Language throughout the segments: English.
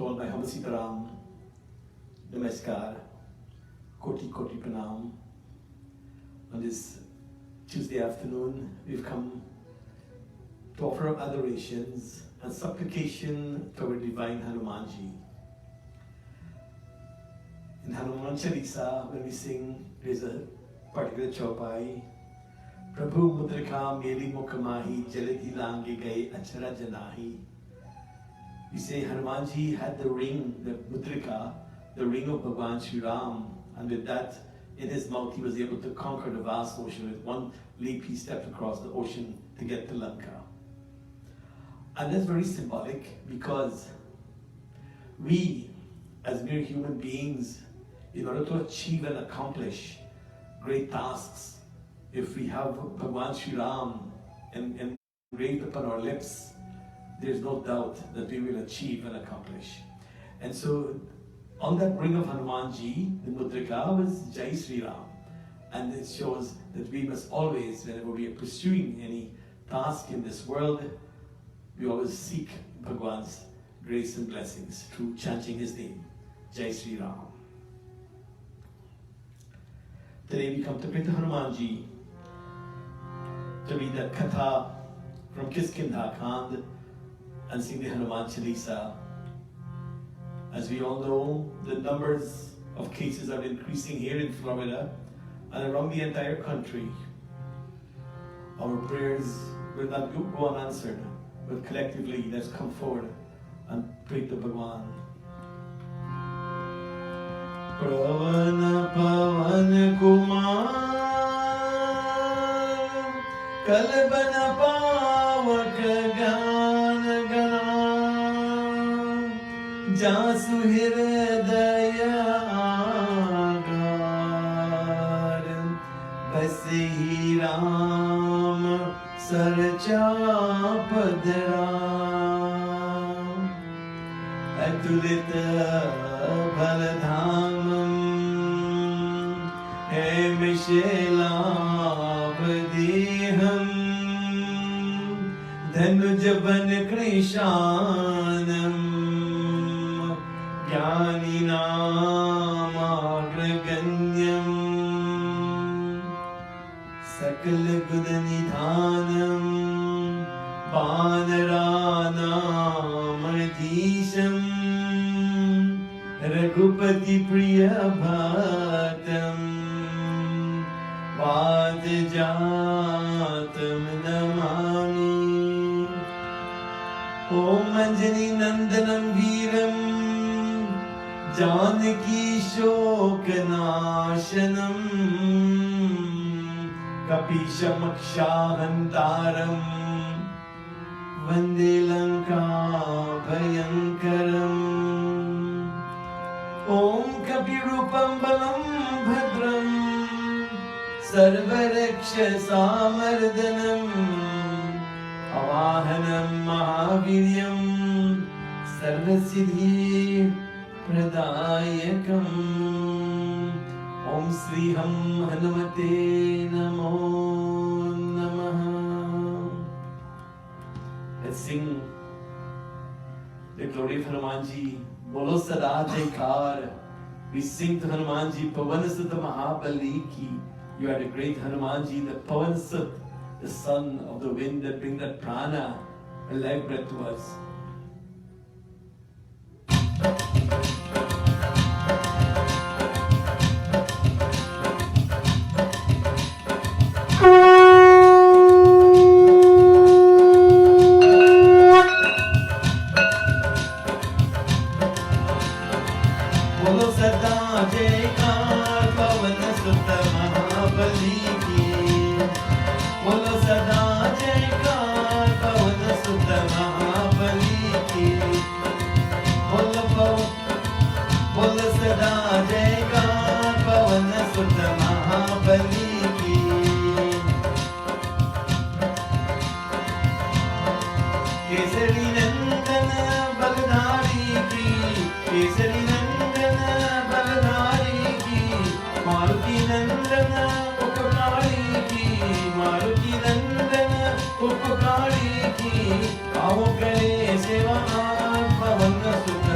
Told by Hum Sitaram, Namaskar, Koti Koti Pranam. On this Tuesday afternoon, we've come to offer up adorations and supplication to our divine Hanumanji. In Hanuman Chalisa, when we sing, there's a particular chaupai. Prabhu Mudrika Meli Mukamahi Jaladi Lange Gai Achara Janahi. We say Hanumanji had the ring, the Mudrika, the ring of Bhagwan Sri Ram, and with that in his mouth he was able to conquer the vast ocean. With one leap he stepped across the ocean to get to Lanka. And that's very symbolic because we, as mere human beings, in order to achieve and accomplish great tasks, if we have Bhagwan Sri Ram engraved upon our lips, there's no doubt that we will achieve and accomplish. And so, on that ring of Hanumanji, the Mudrika was Jai Sri Ram. And it shows that we must always, whenever we are pursuing any task in this world, we always seek Bhagwan's grace and blessings through chanting his name, Jai Sri Ram. Today we come to pray to Hanumanji to read that Katha from Kiskindha Khand and sing the Hanuman Chalisa. As we all know, the numbers of cases are increasing here in Florida and around the entire country. Our prayers will not go unanswered, but collectively let's come forward and pray to Bhagwan. Pravana Pavan Kumar Kalbana Pavak Gan Gana Jasu Hirdaya Agar Basi Ram Sarcha Padram Atulita Baladhamam He Mishelabdiham Dhanujavan Krishanam Jnaninam Agraganyam Sakala Gudanidhanam Banaranam Adisham Raghupati Priya Bhatam Vadajatam Namami Om Anjani Nandanam Veeram Janaki Shokanashanam Kapishamakshahantaram Vande Lanka Bhayankaram Om Kapirupam Balam Bhadram Sarvaraksha Samardanam Avahanam Mahaviryam Sarvasiddhi Pradayakam Om Sriham Hanumate Namo Namaha. Let's sing the glory of Hanumanji. Bolo Sada Jaikar. We sing to Hanumanji, Pavanasutta Mahabali ki. You are the great Hanumanji, the Pavanasut, the son of the wind that bring that prana, a life breath to us. Kesari नंदन बलधारी की, केसरी नंदन बलधारी की, मारुति नंदन उपकारी की, मारुति नंदन उपकारी की, आओ करे सेवा पवन सुत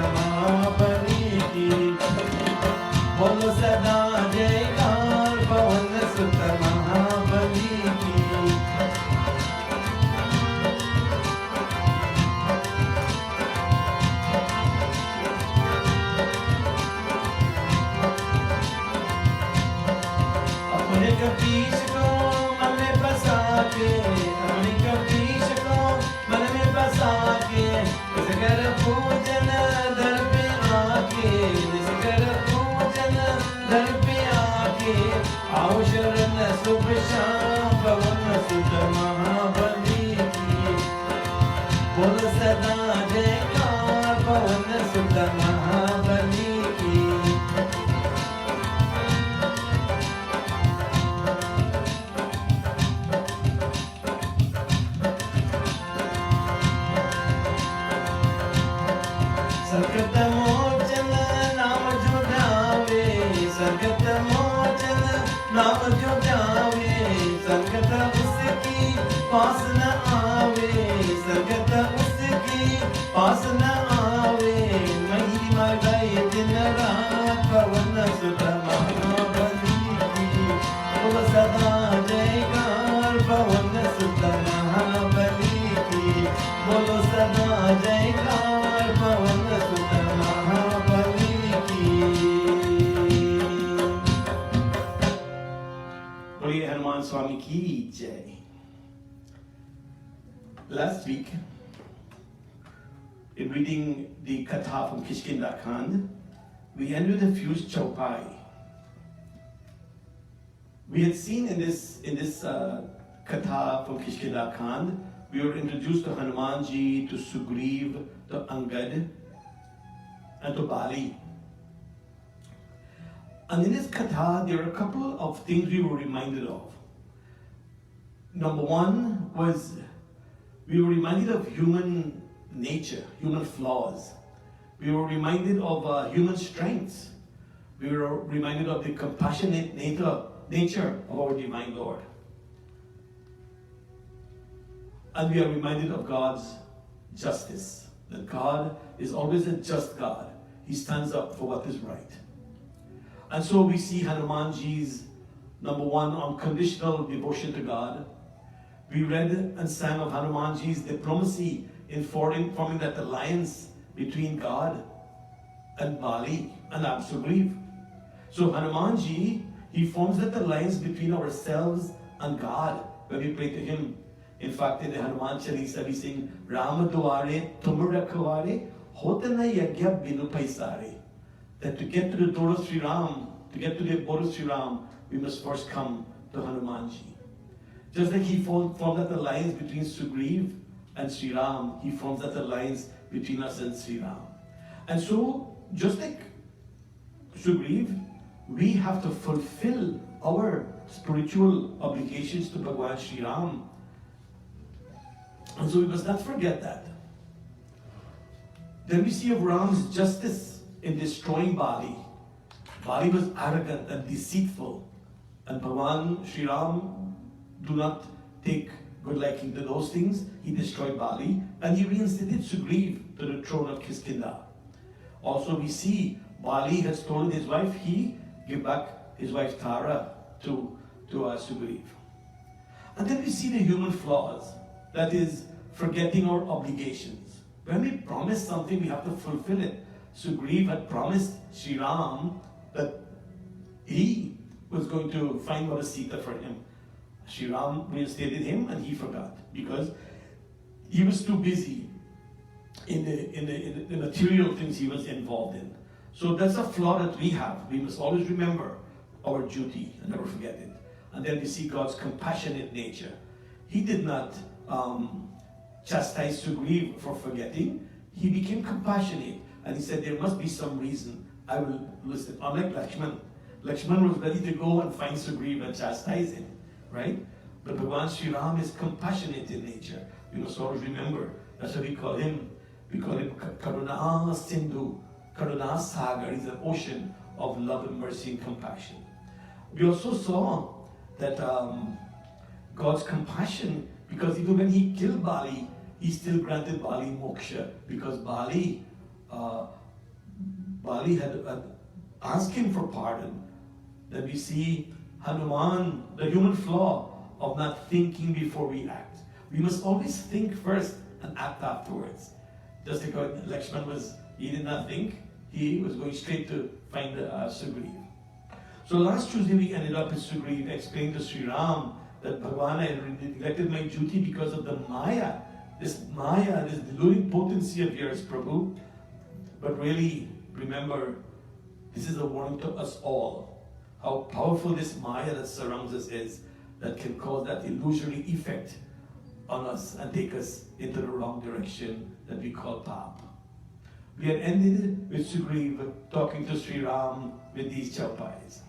संकट मोचन नाम जो ध्यावे, संकट मोचन नाम जो ध्यावे, संकट उसकी पास न आवे, संकट उसकी पास न आवे, महिमा गाए दिन रात पवन सुत महाबली की, बोलो सदा जयकार पवन सुत महाबली की, बोलो सदा जयकार पवन सुत महाबली की। बोलिए हनुमान स्वामी की जय। Last week, in reading the Katha from Kishkinda Kand, we ended with a fused chaupai. We had seen in this Katha from Kishkinda Kand, we were introduced to Hanumanji, to Sugriv, to Angad, and to Bali. And in this Katha, there are a couple of things we were reminded of. Number one was we were reminded of human nature, human flaws. We were reminded of human strengths. We were reminded of the compassionate nature of our divine Lord. And we are reminded of God's justice, that God is always a just God. He stands up for what is right. And so we see Hanumanji's, number one, unconditional devotion to God. We read and sang of Hanumanji's diplomacy in forming that alliance between God and Bali and Sugriv. So Hanumanji, he forms that alliance between ourselves and God when we pray to him. In fact, in the Hanuman Chalisa, we sing, Rama duare tumura kaware, hotana yagya binu paisare. That to get to the door of Sri Ram, to get to the abode of Sri Ram, we must first come to Hanumanji. Just like he formed that alliance between Sugriv and Sri Ram, he forms that alliance between us and Sri Ram. And so, just like Sugriv, we have to fulfill our spiritual obligations to Bhagwan Sri Ram. And so we must not forget that. Then we see of Ram's justice in destroying Bali. Bali was arrogant and deceitful, and Bhagwan Sri Ram do not take good liking to those things. He destroyed Bali, and he reinstated Sugriv to the throne of Kiskindha. Also we see Bali had stolen his wife. He gave back his wife Tara to Sugriv. And then we see the human flaws, that is, forgetting our obligations. When we promise something, we have to fulfill it. Sugriv had promised Sri Ram that he was going to find out a Sita for him. Sri Ram reinstated him, and he forgot because he was too busy in the material things he was involved in. So that's a flaw that we have. We must always remember our duty and never forget it. And then we see God's compassionate nature. He did not chastise Sugriv for forgetting. He became compassionate, and he said, there must be some reason. I will listen. Unlike Lakshman. Lakshman was ready to go and find Sugriv and chastise him, right? But Bhagwan Sri Ram is compassionate in nature. We must always remember. That's what we call him. We call him Karuna Sindhu, Karuna Sagar. He's an ocean of love and mercy and compassion. We also saw that God's compassion, because even when he killed Bali, he still granted Bali moksha, because Bali had asked him for pardon. Then we see Hanuman, the human flaw of not thinking before we act. We must always think first and act afterwards. Just like Lakshman he did not think, he was going straight to find Sugriv. So last Tuesday we ended up with Sugriv explaining to Sri Ram that Bhagavan, I neglected my duty because of the Maya, this deluding potency of yours, Prabhu. But really, remember, this is a warning to us all, how powerful this Maya that surrounds us is, that can cause that illusory effect on us and take us into the wrong direction that we call Pap. We had ended with Sugriv talking to Sri Ram with these chaupais.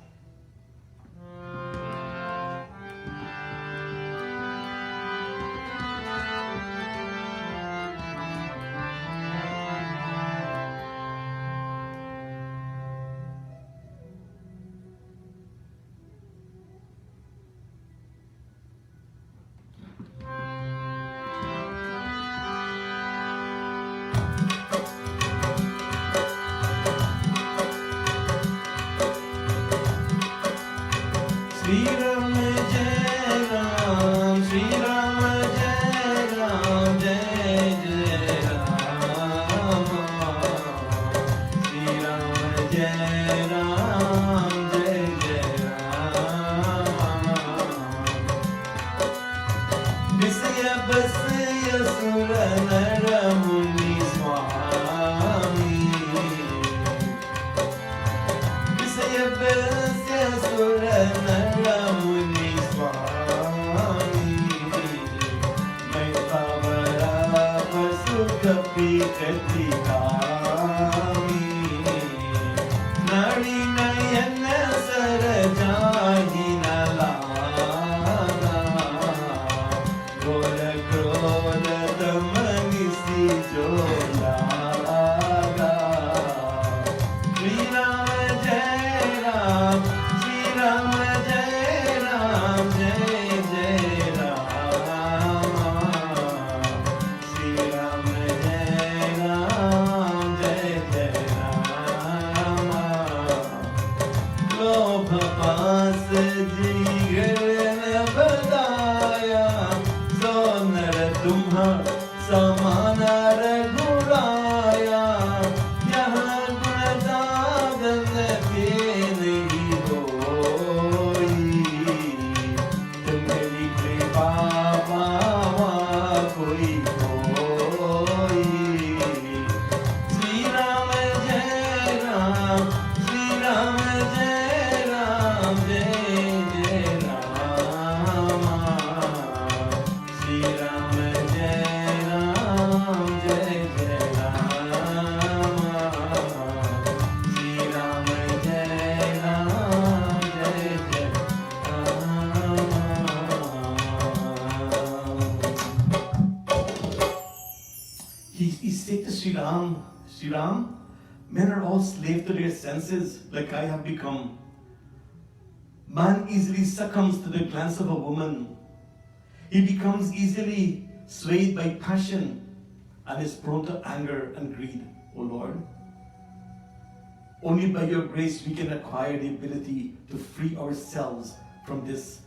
सुर नर मुनि स्वामी विषयस्य सुर नर मुनि स्वामी मैं पावरा पशु कपि कतिकामी नाड़ी नयन सर जाहि न लागा घोर क्रोध दम निसि जो लागा श्री राम जय राम श्री राम जय राम जय जय राम श्री राम जय राम जय जय राम लोभ पास जीवन बताया सो नर तुम्हा समान रघुराया यहाँ गुण साधन के नहीं होई तुम्हारी कृपा पावा कोई कोई श्री राम जय राम श्री राम जय राम जय जय राम श्री राम जय राम जय जय राम श्री राम जय राम जय जय Ram He said to Sri Ram, men are all slave to their senses, like I have become. Man easily succumbs to the glance of a woman. He becomes easily swayed by passion and is prone to anger and greed, O Lord. Only by your grace we can acquire the ability to free ourselves from this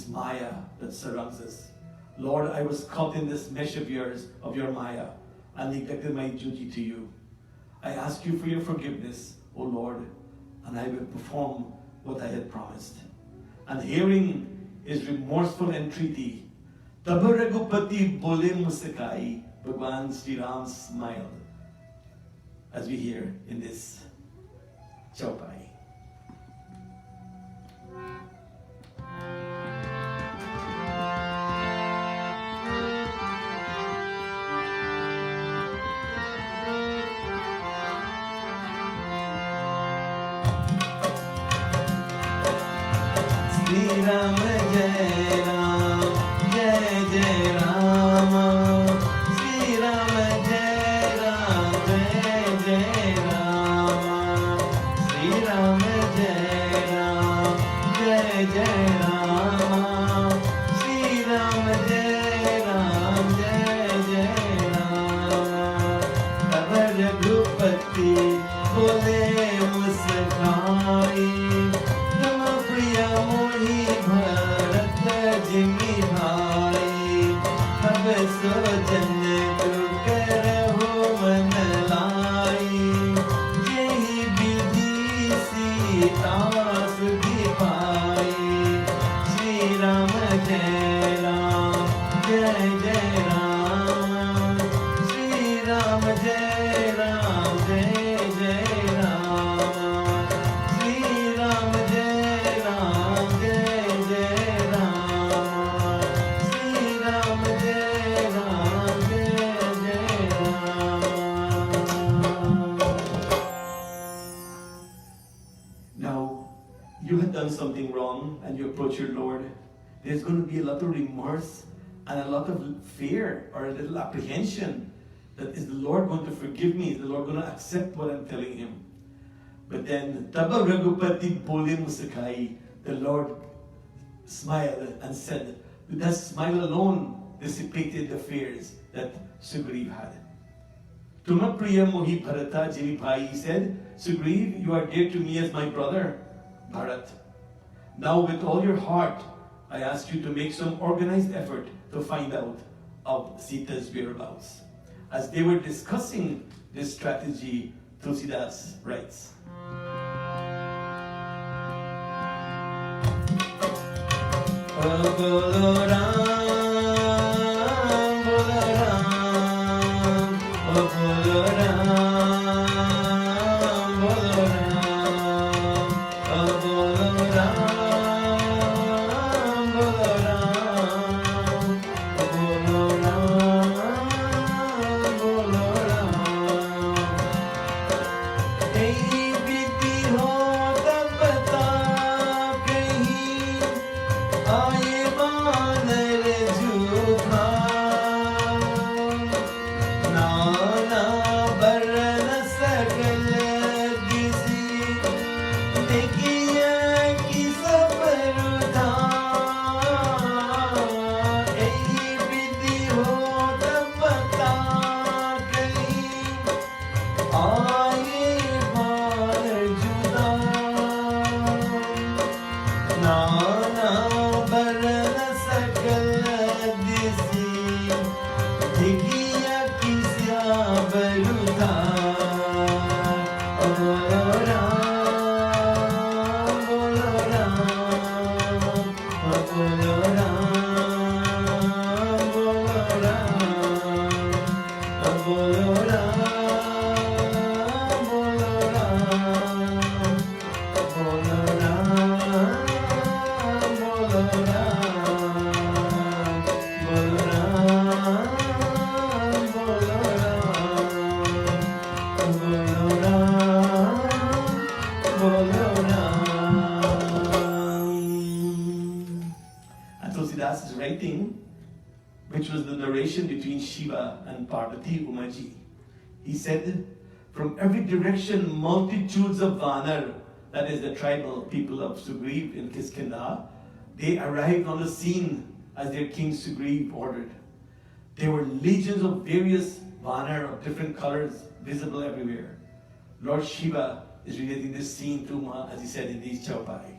Maya that surrounds us. Lord, I was caught in this mesh of yours, of your Maya, and neglected my duty to you. I ask you for your forgiveness, O Lord, and I will perform what I had promised. And hearing his remorseful entreaty, Tab Raghupati bole musakai, Bhagwan Sri Ram smiled, as we hear in this chaupai. Sri Ram Jai Ram Jai Jai Ram Sri Ram Jai Ram Jai Jai Ram Sri Ram Jai Ram Jai Jai Ram Sri Ram Jai Ram Jai Jai Ram Tab Raghupati bole muskai तुम प्रिय मोहि भरत जिमि भाई अब सोजन तू करहु मन लाई यही विधि सीता सुधि पाई श्री राम जय जय राम श्री राम जय जय राम श्री राम जय जय राम श्री राम जय जय Ram. Now, you had done something wrong and you approach your Lord. There's going to be a lot of remorse and a lot of fear or a little apprehension that is the Lord going to forgive me? Is the Lord going to accept what I'm telling him? But then, Taba Raghupati bole musakai, the Lord smiled and said, with that smile alone dissipated the fears that Sugriv had. Tuma priya mohi bharata jimi bhai, he said, Sugriv, you are dear to me as my brother, Bharat. Now with all your heart, I ask you to make some organized effort to find out of Sita's whereabouts. As they were discussing this strategy, Tulsidas writes, Bolo Ram, Bolo Ram. declaration between Shiva and Parvati Umaji. He said, from every direction, multitudes of Vanar, that is the tribal people of Sugriv in Kiskindha, they arrived on the scene as their king Sugriv ordered. There were legions of various Vanar of different colors visible everywhere. Lord Shiva is relating this scene to Uma, as he said in these Chaupai.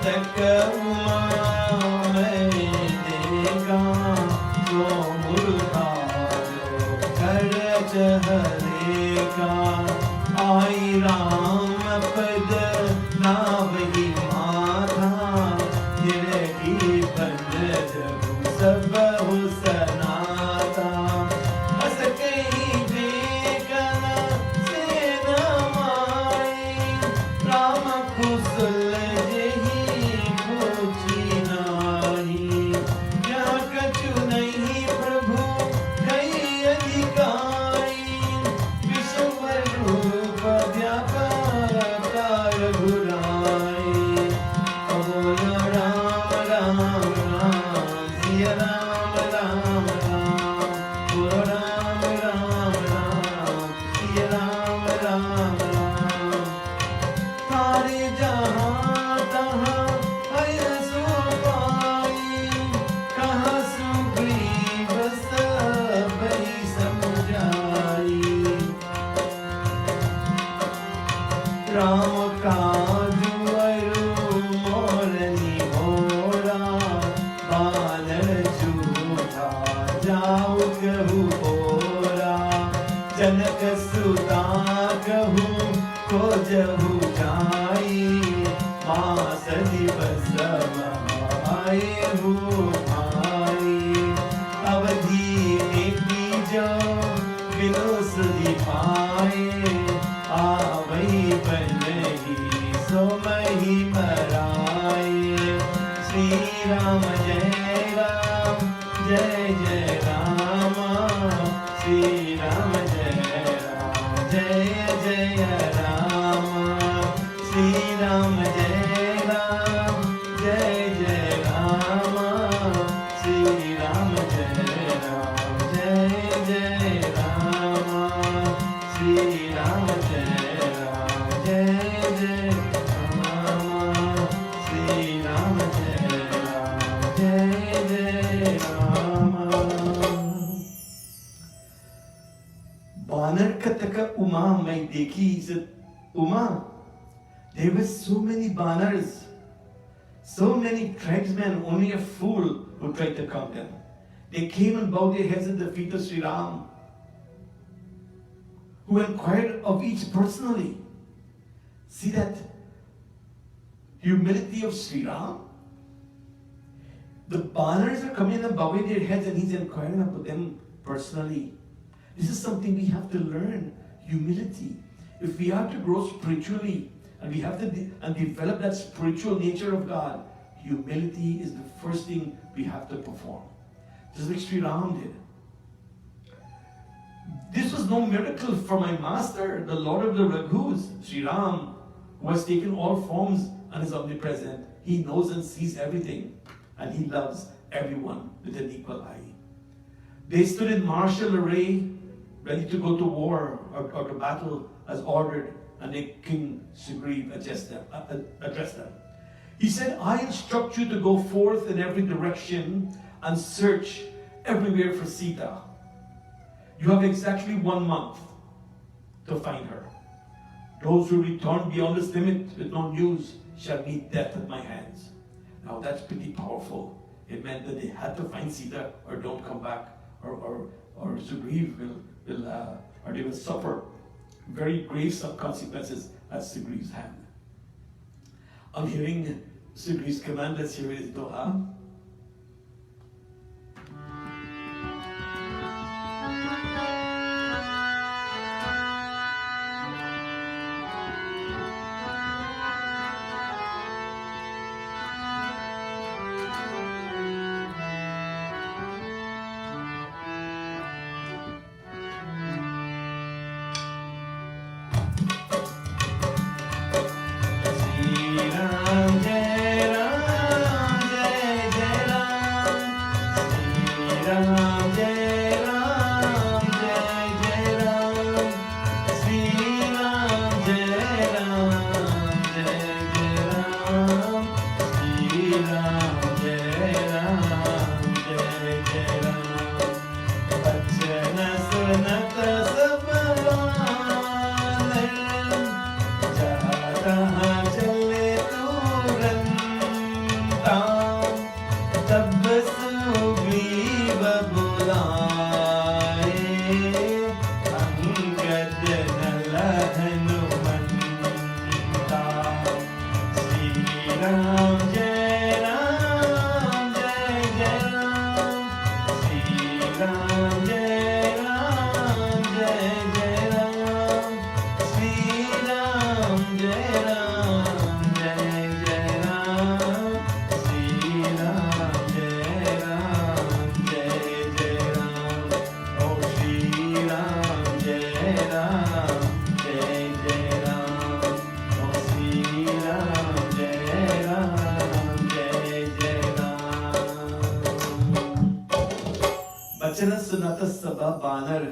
तक उमा मैं देगा जो मुर्गा जो खर्च हरेगा आई राम पद नावही माथा जिरगी बन जब सब हो सनाता अस कहीं देखना से नमाई राम कुशल जनक सुता कहूँ खोजहु जाई मास दिवस आए हो भाई अवधि की जो बिनु सुधि पाए आवई बनही सो मही मराए श्री राम जय राम जय जय राम श्री राम जय जय राम श्री राम जय राम जय जय राम श्री राम जय राम जय जय राम श्री राम जय राम जय जय राम श्री राम जय राम जय जय राम. बानर Kataka Uma my Deki, he said, Uma, there were so many banners, so many tribesmen, only a fool would try to count them. They came and bowed their heads at the feet of Sri Ram, who inquired of each personally. See that humility of Sri Ram? The banners are coming and bowing their heads and he's inquiring about them personally. This is something we have to learn, humility. If we are to grow spiritually and we have to develop that spiritual nature of God, humility is the first thing we have to perform. Just like Sri Ram did. This was no miracle for my master, the Lord of the Raghus, Sri Ram, who has taken all forms and is omnipresent. He knows and sees everything, and he loves everyone with an equal eye. They stood in martial array, ready to go to war or to battle as ordered, and the King Sugriv addressed them. He said, I instruct you to go forth in every direction and search everywhere for Sita. You have exactly 1 month to find her. Those who return beyond this limit with no news shall meet death at my hands. Now that's pretty powerful. It meant that they had to find Sita or don't come back, or Sugriv or they will suffer very grave consequences at Sugriv's hand. On hearing Sugriv's command, let's hear his doha. Ram, Jai Ram, Jai Jai Ram. Sri Ram, Jai Ram, Jai Jai Ram. Sri Ram, Jai Ram, Jai Jai Ram. Sri Ram, Jai Ram, Jai Jai Ram. Oh Sri Ram, Jai Ram, Jai Jai Ram. Oh Sri Ram, Jai Ram, Jai Jai Ram. Bachana Sunata Sabha Banar,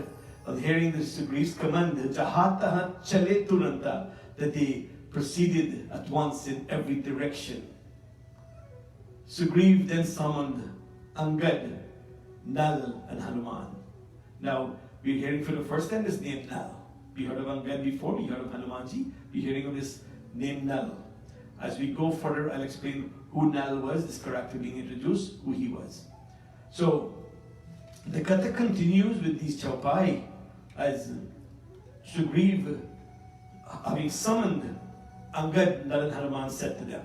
on hearing the Sugri's command, Jahataha Chale Turanta, that they proceeded at once in every direction. Sugriv then summoned Angad, Nal, and Hanuman. Now, we're hearing for the first time this name Nal. We heard of Angad before, we heard of Hanumanji, we're hearing of this name Nal. As we go further, I'll explain who Nal was, this character being introduced, who he was. So, the Katha continues with these Chaupai as Sugriv, having summoned Angad, Nal, and Hanuman, said to them,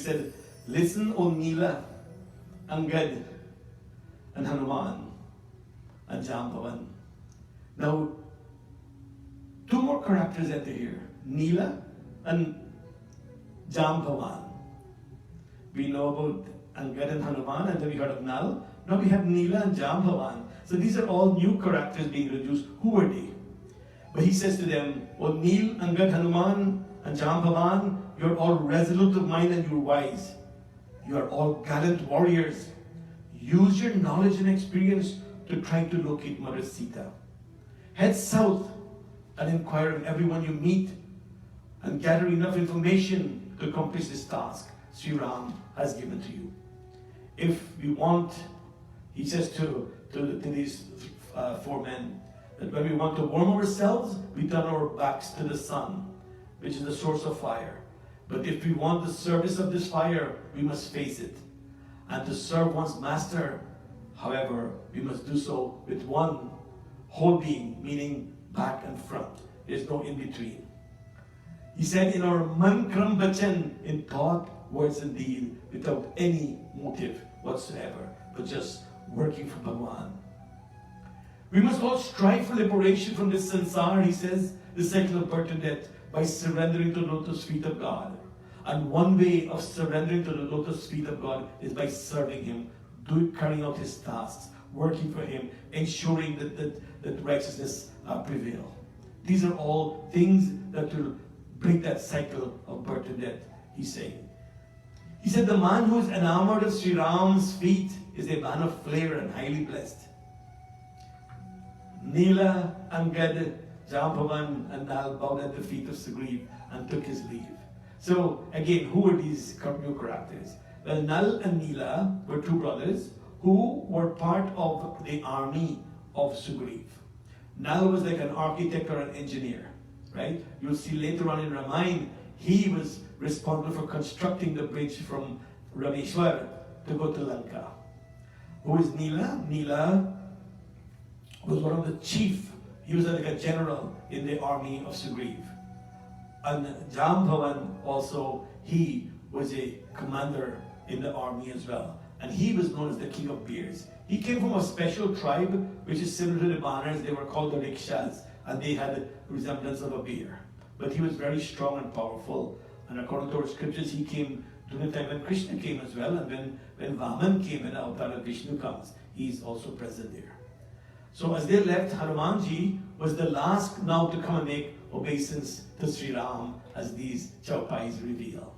said, listen, O Nila, Angad, and Hanuman, and Jambavan. Now, two more characters enter here, Nila and Jambavan. We know about Angad and Hanuman, and then we heard of Nal. Now we have Nila and Jambavan. So these are all new characters being introduced. Who were they? But he says to them, O Nil, Angad, Hanuman, and Jambavan, you're all resolute of mind and you're wise. You are all gallant warriors. Use your knowledge and experience to try to locate Mother Sita. Head south and inquire of everyone you meet and gather enough information to accomplish this task Sri Ram has given to you. If we want, he says to these four men, that when we want to warm ourselves, we turn our backs to the sun, which is the source of fire. But if we want the service of this fire, we must face it. And to serve one's master, however, we must do so with one whole being, meaning back and front. There's no in between. He said, in our man kram bachan, in thought, words and deed, without any motive whatsoever, but just working for Bhagwan. We must all strive for liberation from this sansar, he says, the cycle of birth and death, by surrendering to the lotus feet of God. And one way of surrendering to the lotus feet of God is by serving Him, carrying out His tasks, working for Him, ensuring that righteousness prevail. These are all things that will break that cycle of birth and death, he's saying. He said, the man who is enamored of Sri Ram's feet is a man of flair and highly blessed. Nila, Angad, Jambhavan, and Nal bowed at the feet of Sugriv and took his leave. So, again, who were these new characters? Well, Nal and Nila were two brothers who were part of the army of Sugriv. Nal was like an architect or an engineer, right? You'll see later on in Ramayana, he was responsible for constructing the bridge from Rameshwar to go to Lanka. Who is Nila? Nila was one of the chief. He was like a general in the army of Sugriv. And Jambhavan also, he was a commander in the army as well. And he was known as the king of bears. He came from a special tribe, which is similar to the Banners. They were called the Rikshas, and they had a resemblance of a bear. But he was very strong and powerful. And according to our scriptures, he came during the time when Krishna came as well. And when Vaman came and Avatar of Vishnu comes, he's also present there. So as they left, Hanumanji was the last now to come and make obeisance to Sri Ram, as these chaupais reveal.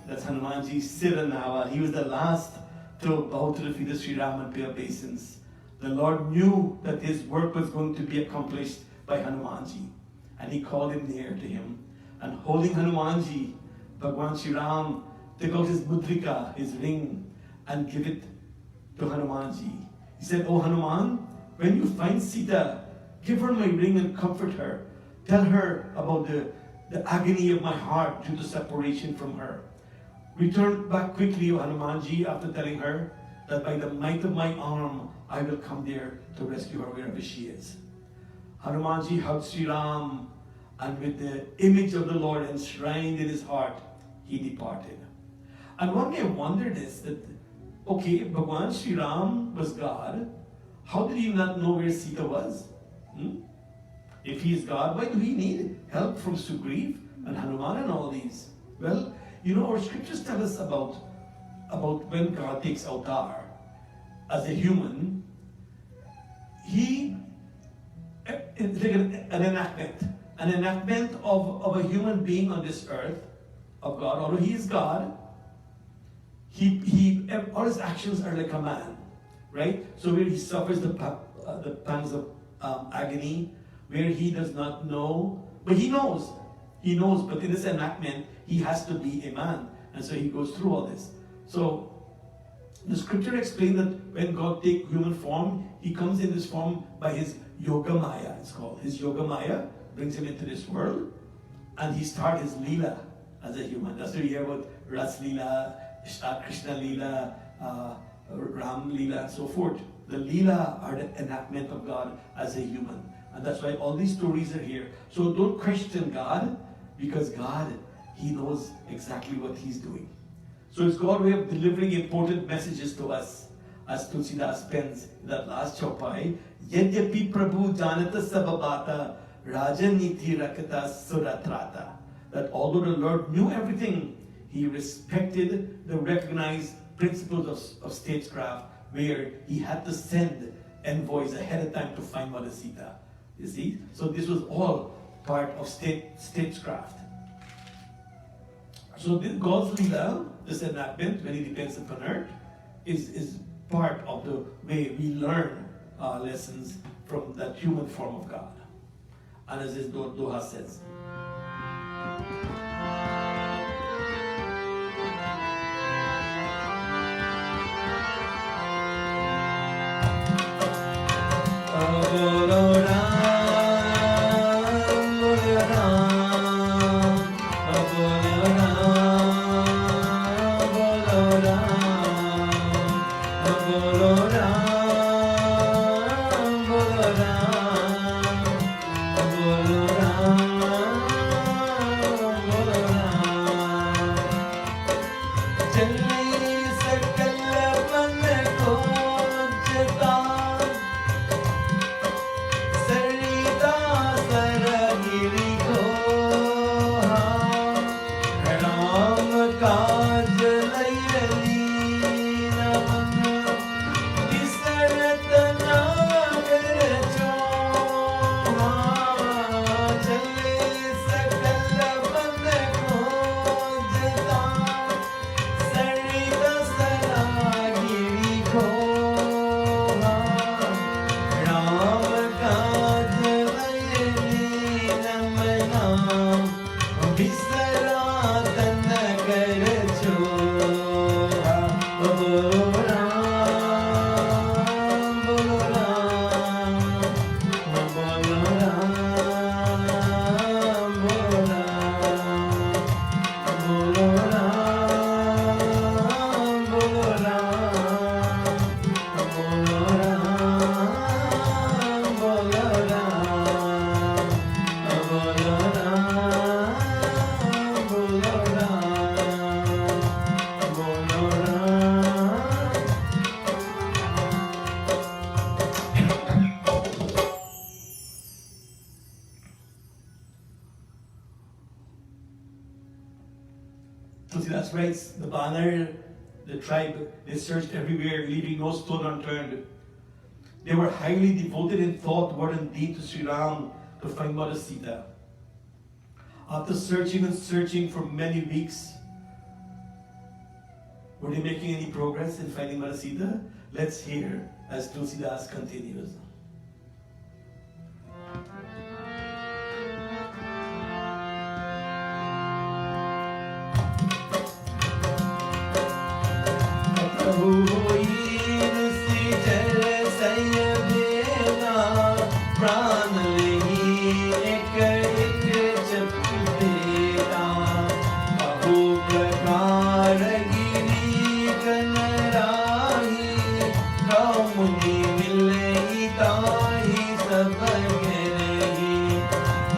That's Hanumanji's Siranava. He was the last to bow to the feet of Sri Ram and pay obeisance. The Lord knew that his work was going to be accomplished by Hanumanji, and he called him near to him. And holding Hanumanji, Bhagwan Sri Ram took out his mudrika, his ring, and give it to Hanumanji. He said, "Oh Hanuman, when you find Sita, give her my ring and comfort her. Tell her about the agony of my heart due to separation from her. Return back quickly, O Hanumanji, after telling her that by the might of my arm, I will come there to rescue her wherever she is." Hanumanji hugged Sri Ram, and with the image of the Lord enshrined in his heart, he departed. And one day I wondered this, that, okay, Bhagwan Sri Ram was God, how did he not know where Sita was? If he is God, why do he need help from Sugriv and Hanuman and all these? Well, our scriptures tell us about when God takes avatar as a human. It's like an enactment of a human being on this earth, of God. Although he is God, he all his actions are like a man, right? So where he suffers the pangs of agony, where he does not know, but he knows, but in this enactment, he has to be a man. And so he goes through all this. So the scripture explains that when God takes human form, he comes in this form by his Yoga Maya, it's called. His Yoga Maya brings him into this world, and he starts his Leela as a human. That's why you hear about Ras Leela, Krishna Leela, Ram Leela, and so forth. The Leela are the enactment of God as a human. And that's why all these stories are here. So don't question God, because God, he knows exactly what he's doing. So it's God's way of delivering important messages to us, as Tulsidas pens in that last chaupai. Yadyapi Prabhu janata sababata rajaniti rakata suratrata. That although the Lord knew everything, he respected the recognized principles of statecraft, where he had to send envoys ahead of time to find Mother Sita. You see? So this was all part of statecraft. So this God's Leela, this enactment, when he depends upon earth, is part of the way we learn lessons from that human form of God. And as this Doha says, Tulsidas writes, the Banar, the tribe, they searched everywhere, leaving no stone unturned. They were highly devoted in thought, word, and deed to Sri Ram to find Mother Sita. After searching and searching for many weeks, were they making any progress in finding Mother Sita? Let's hear as Tulsidas continues.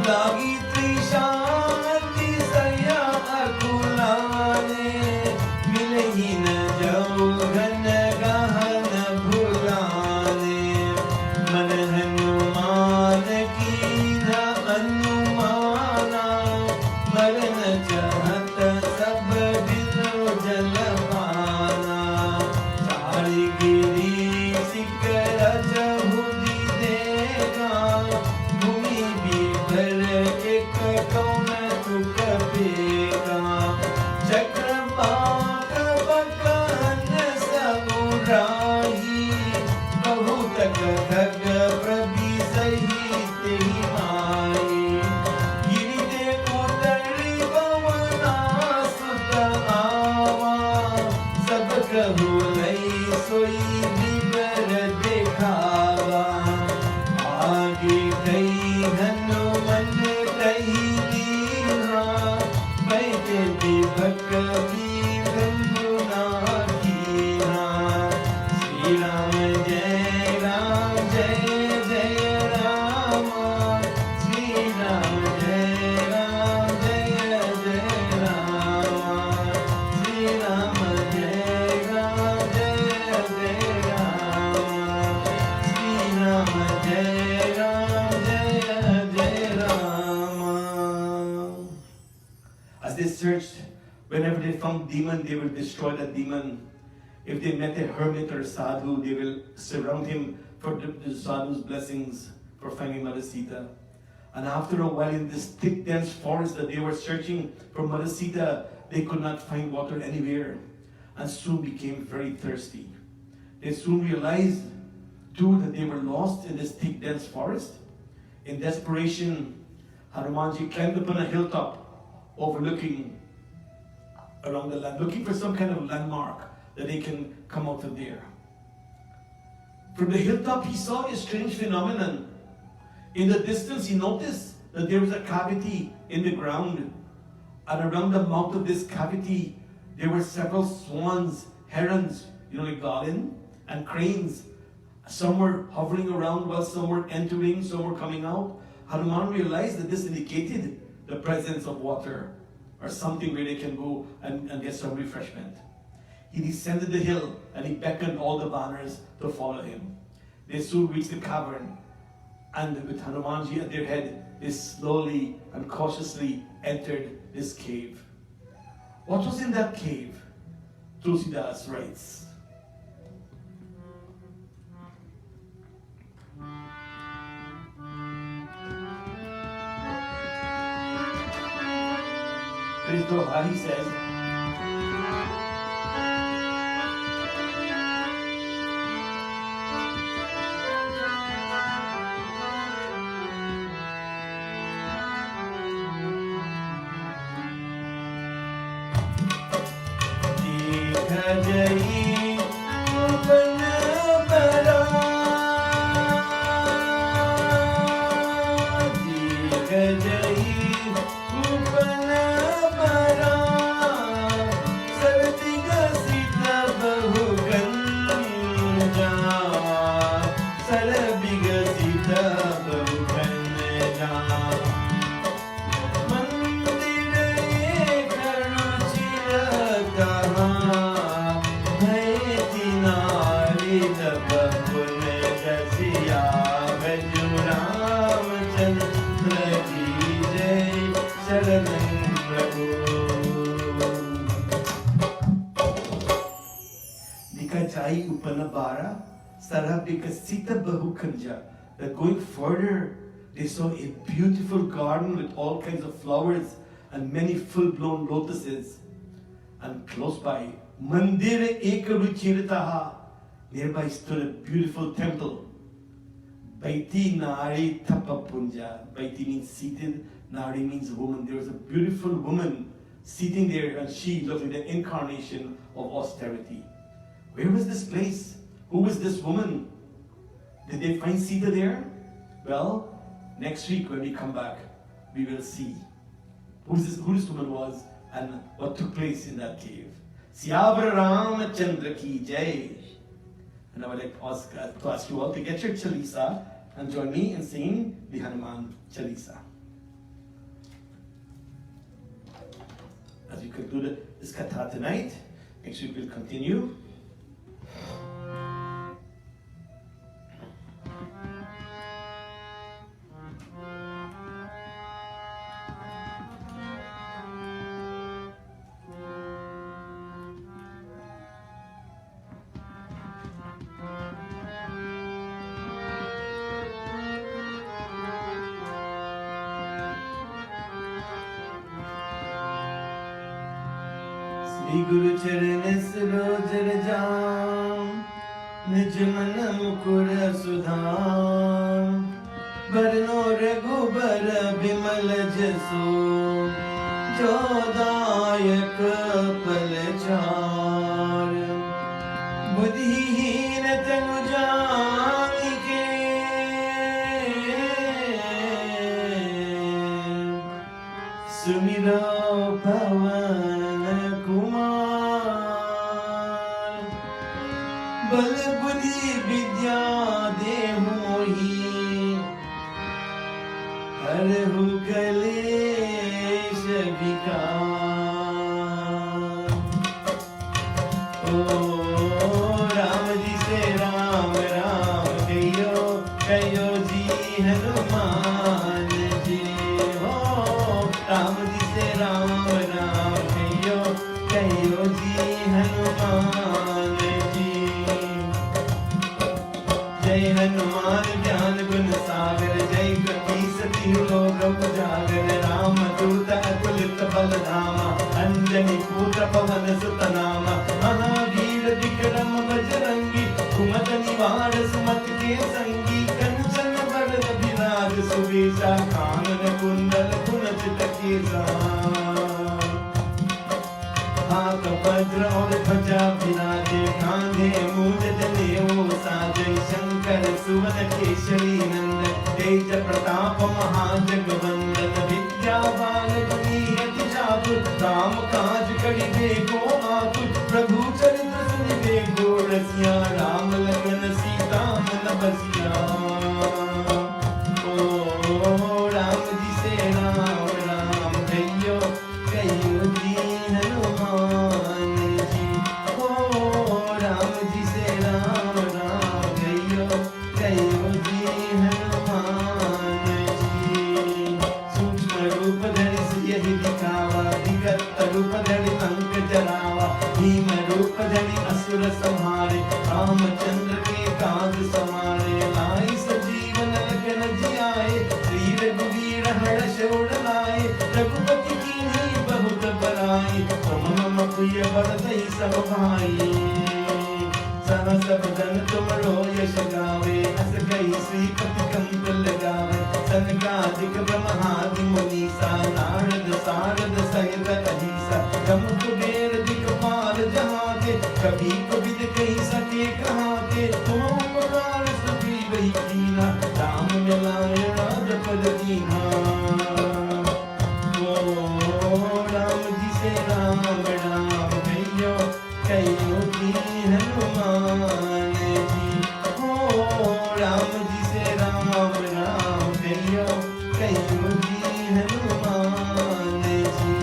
Lagi trishanti saya akulah कहू लई सोई दिवर देखावा आगे कई हनुमन कही दीहा बैठे दीपक भी गंगुना कीहा श्री राम जय जय राम श्री राम जय जय राम श्री राम जय जय राम श्री राम जय Ram. As they searched, whenever they found demon, they will destroy that demon. If they met a hermit or a sadhu, they will surround him for the sadhu's blessings for finding Mother Sita. And after a while, in this thick, dense forest that they were searching for Mother Sita, they could not find water anywhere, and soon became very thirsty. They soon realized, too, that they were lost in this thick, dense forest. In desperation, Hanumanji climbed upon a hilltop overlooking around the land, looking for some kind of landmark that they can come out of there. From the hilltop, he saw a strange phenomenon. In the distance, he noticed that there was a cavity in the ground, and around the mouth of this cavity, there were several swans, herons, like garland, and cranes. Some were hovering around while some were entering, some were coming out. Hanuman realized that this indicated the presence of water or something where they can go and get some refreshment. He descended the hill and he beckoned all the banners to follow him. They soon reached the cavern, and with Hanumanji at their head, they slowly and cautiously entered this cave. What was in that cave? Tulsidas writes, he says, that going further, they saw a beautiful garden with all kinds of flowers and many full-blown lotuses. And close by, Mandir Ekaruchiritaha, nearby stood a beautiful temple. Baiti Nari Tapapunja. Baiti means seated, Nari means woman. There was a beautiful woman sitting there, and she looked like the incarnation of austerity. Where was this place? Who was this woman? Did they find Sita there? Well, next week when we come back, we will see who this woman was and what took place in that cave. Siyavara Ramachandra ki jai. And I would like to ask you all to get your Chalisa and join me in singing the Hanuman Chalisa. As we conclude this katha tonight, next week we'll continue. Guru Charan Srojar Jam Nij Man Mukur Sudham Barno Raghubar Bimal Jaso Jodayak Palchar बल बुद्धि विद्या देहु मोहि हरहु कलेश विकार। ओ राम जी से राम राम कहियो जी हनुमान जी। हो राम जी से राम राम कहियो जी हनुमान जी। जय हनुमान ज्ञान गुण सागर जय कपीसति लोक उजागर। राम दूत अतुलित बल धामा अंजनी पुत्र पवन सुत नामा। महावीर विक्रम बजरंगी कुमत निवार सुमत के संगी। कंचन वरद विराज सुबेसा कानन कुंडल कुंचित केसा। हाथ वज्र और ध्वजा विराजे कांधे मूंज जनेऊ साजे। शंकर सुवन केसरी नंदन तेज प्रताप महाजगवंदन। विद्यावान गुणी अति चातुर राम काज करिबे को आतुर। प्रभु चरित्र सुनिबे को रसिया राम लखन सीता मन बसिया। ओ राम जी से राम राम कहियो जी हनुमान जी। ओ राम जी से राम राम कहियो जी हनुमान जी। सूक्ष्म रूप धरि सियहि दिखावा विकट रूप धरि लंक जरावा। भीम रूप धरि असुर संहारे रामचंद्र के काज सवारे। लाई सजीवन लखन जियाए श्री रघुवीर हर्ष उर लाए। रघुपति कीन्ही बहुत बड़ाई तुम मम प्रिय भरतहि सब भाई। सहस बदन तुमरो यश गावे अस कहि श्रीपति कंठ लगावे। सनकादिक ब्रह्मादि मुनीसा नारद सारद सहित अहिसा। जम कुबेर दिक्पाल जहाँ ते कभी कबिद कहि सके कहाँ ते। तुम उपकार सुग्रीव कीन्हा राम मिलाए राजपद दीन्हा। राम जी से राम राम कहियो जी हनुमान जी। हो राम जी से राम राम कहियो जी हनुमान जी।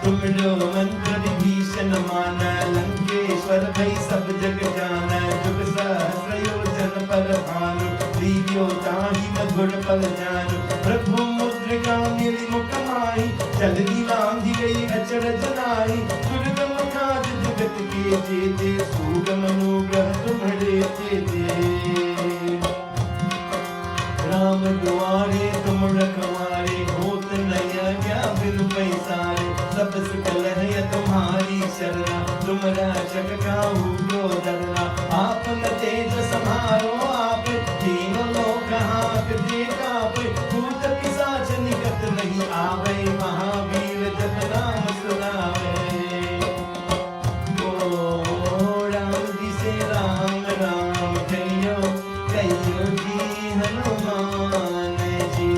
तुमरो मंत्र विभीषण माना लंकेश्वर भई सब जग जाना। जुग सहस्र योजन पर भानु लील्यो ताहि मधुर पल जानु। प्रभु मुद्रिका मेरी मुख माही जल्दी लांघी गई अचरज नाई। दुर्गम काज जगत के जेते सुगम अनुग्रह तुम्हारे तेते। राम दुआरे तुम रखवारे होत न आज्ञा बिनु पैसारे। सब सुकल है तुम्हारी शरणा तुम रक्षक काहू को डरना। आपन तेज समारो आप तीनों लोक हाँकते काँपे। भूत पिशाच निकट नहीं आवे महावीर जब नाम सुनावे। ओ राम जी से राम राम कहियो जी हनुमान जी।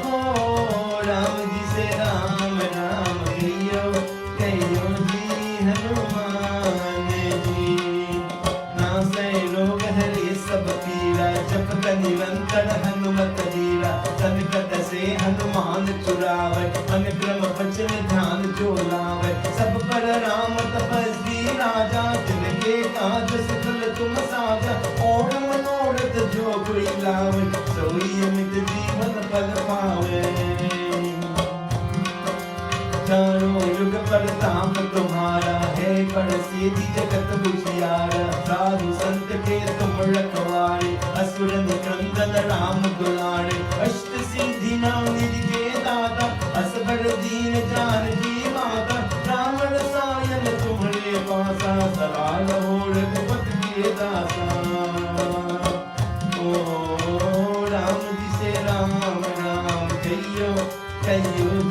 ओ राम जी से राम राम कहियो जी हनुमान जी। नासै रोग हरे सब पीरा जपत निरंतर हनुमत वीरा। संकट से हनुमान छुड़ावे मन क्रम वचन ध्यान जो लावे। सब पर राम तपस्वी राजा जिनके काज सकल तुम साजा। और मनोरथ जो कोई लावे सोई अमित जीवन फल पावे। चारों युग प्रताप तुम्हारा है प्रसिद्धि जगत उजियारा। साधु संत के तुम रखवारे असुर निकंदन राम दुलारे। अष्ट सिद्धि नाम निधि के दाता असबर दीन जानकी माता। रावण सायन तुम्हारे पासा सदा रहो रघुपति के दासा। ओ राम जी से राम राम कहियो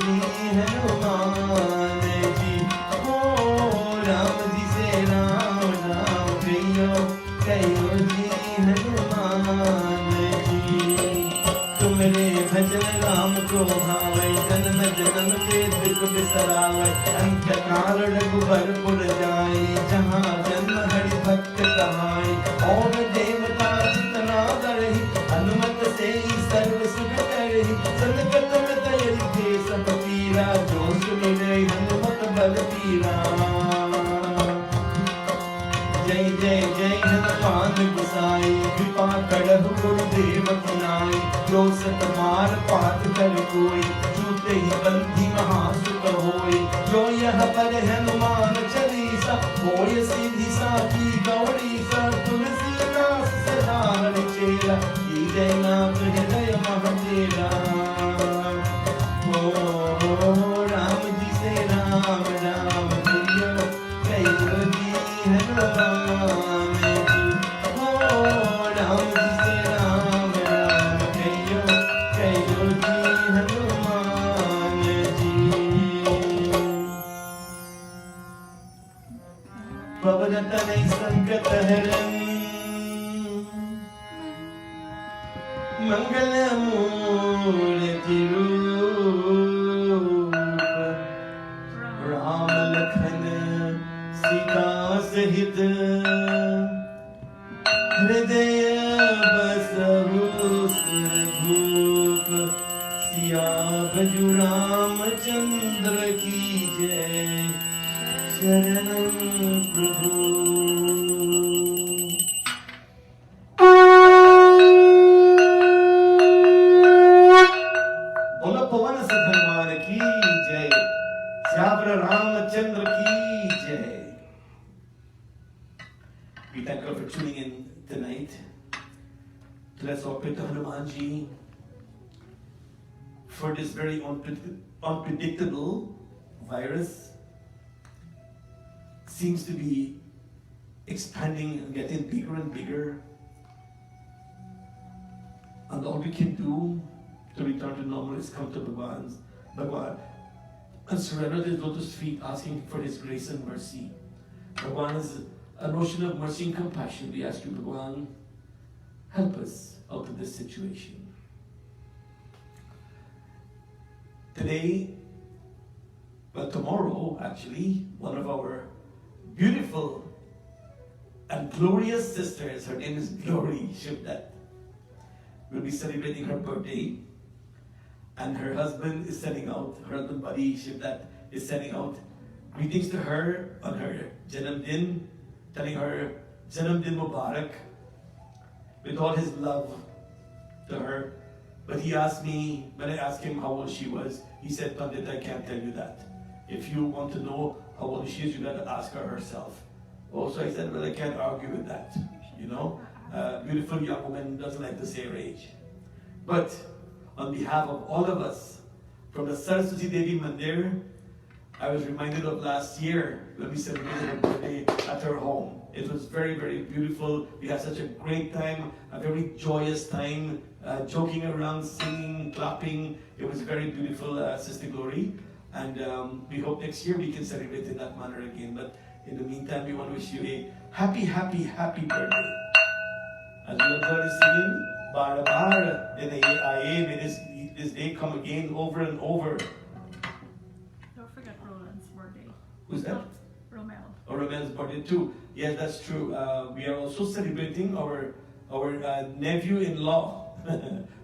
जी हनुमान जी। ओ राम जी से राम राम कहियो जी हनुमान जी। तुमरे भजन राम को भावे जन्म जन्म के दुख बिसरावे। अंत काल रघुबर पुर जाए जहाँ जन्म जय जय जय हनुमान गोसाई, कृपा करहु गुरुदेव की नाई। जो सत मार पात कर कोई, छूटे ही बंदी महासुख होय। जो यह पर हनुमान चालीसा, होय सीधी साखी गौरीसा। तुलसीदास सदा हरिचेला, जय नाथ हृदय महतेरा। ओ राम जी से राम राम कहियो, कहियो जी हनुमान जी। ओ राम जी से राम राम कहियो, कहियो जी हनुमान जी। पवन तनय संकट हरन, मंगल मूर्ति रूप। राम लखन सीता सहित, हृदय बसहु सुरभूप। सिया भजु रामचंद्र की जय, शरणं प्रभु। रामचंद्र की जय। We thank God for tuning in tonight. Let's all pray to Hanuman Ji for this very unpredictable virus. Seems to be expanding and getting bigger and bigger. And all we can do to return to normal is come to Bhagwan and surrender his lotus feet, asking for his grace and mercy. Bhagwan is a notion of mercy and compassion. We ask you, Bhagwan, help us out of this situation. Today, well, tomorrow actually, one of our beautiful and glorious sisters, her name is Glory Shivdat, will be celebrating her birthday. And her husband is sending out, her husband buddy Shivdat is sending out greetings to her on her Janam Din, telling her Janam Din Mubarak with all his love to her. But he asked me, when I asked him how old she was, he said, Pandit, I can't tell you that. If you want to know how old she is, you got to ask her herself. Oh, so I said, well, I can't argue with that. You know, beautiful young woman doesn't like to say her age. But on behalf of all of us, from the Saraswati Devi Mandir, I was reminded of last year when we celebrated her birthday at her home. It was very, very beautiful. We had such a great time, a very joyous time, joking around, singing, clapping. It was very beautiful, Sister Glory. And we hope next year we can celebrate in that manner again. But in the meantime, we want to wish you a happy, happy, happy birthday. As we observe the singing, Bar bar din ye aaye, may this day come again over and over. Don't forget Roland's birthday. Who's that? Romel. Oh, Romel's birthday too. Yes, that's true. We are also celebrating our nephew-in-law,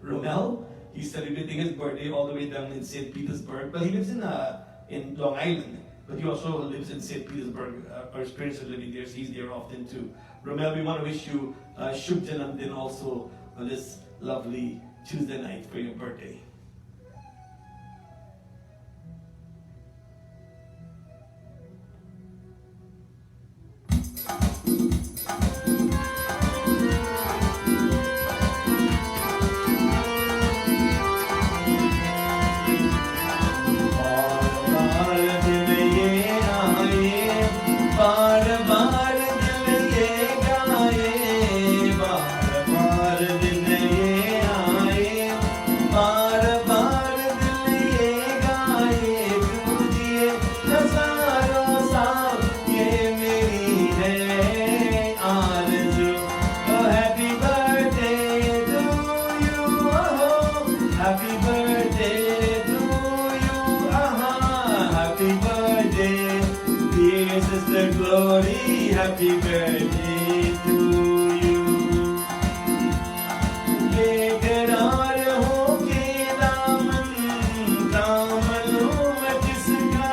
Romel. He's celebrating his birthday all the way down in St. Petersburg. But he lives in Long Island. But he also lives in St. Petersburg. Our parents are living there, so he's there often too. Romel, we want to wish you Shubh Janam Din also on this lovely Tuesday night for your birthday. Happy birthday to you. बेकरार होके दामन थाम लूं मैं किसका,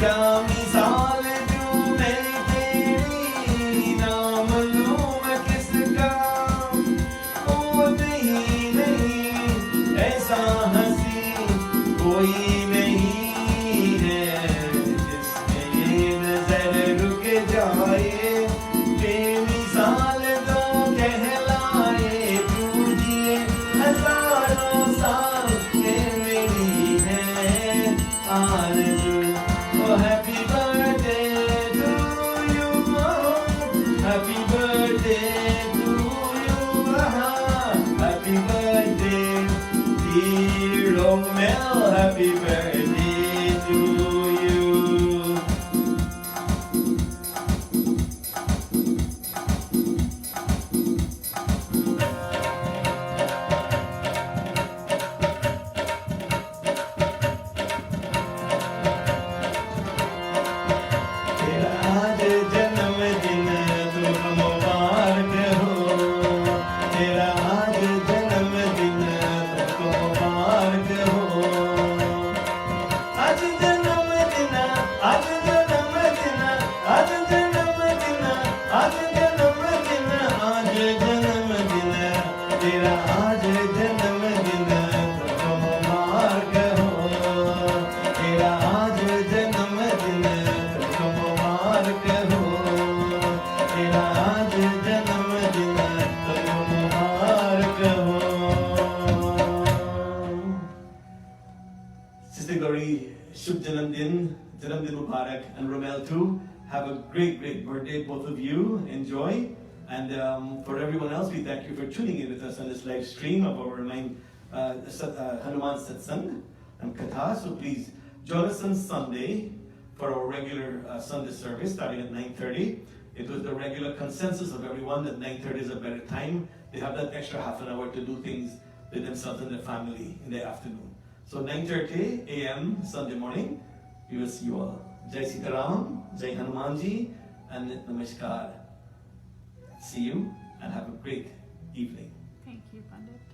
क्या मिसाल दूं मैं तेरी, नाम लूं मैं किसका, ओ नहीं नहीं ऐसा हंसी कोई नहीं है, जिसमें ये नजर रुक जाए, बेमिसाल तो कहलाए, तू जिए हजारों साल, ये मेरी है आरज़ू। Oh, happy birthday to you, happy birthday to you, happy birthday dear Romel, happy birthday to you. तेरा आज जन्मदिन तुम मुबारक हो, तेरा आज जन्मदिन तुम मुबारक हो, आज जन्मदिन, आज जन्मदिन, आज जन्मदिन, आज जन्मदिन, आज जन्मदिन, तेरा आज जन्मदिन तुम मुबारक हो, तेरा आज जन्मदिन तुम मुबारक हो, तेरा आज जन्मदिन तुम मुबारक हो. Sister Gauri, Shubh Janamdin, Janamdin Mubarak, and Romel too. Have a great birthday, both of you. Enjoy. And for everyone else, we thank you for tuning in with us on this live stream of our Hanuman Satsang and Katha. So please join us on Sunday for our regular Sunday service starting at 9:30. It was the regular consensus of everyone that 9:30 is a better time. They have that extra half an hour to do things with themselves and their family in the afternoon. So 9:30 a.m. Sunday morning, we will see you all. Jai Sitaram, Jai Hanumanji, and Namaskar. See you and have a great evening. Thank you, Pandit.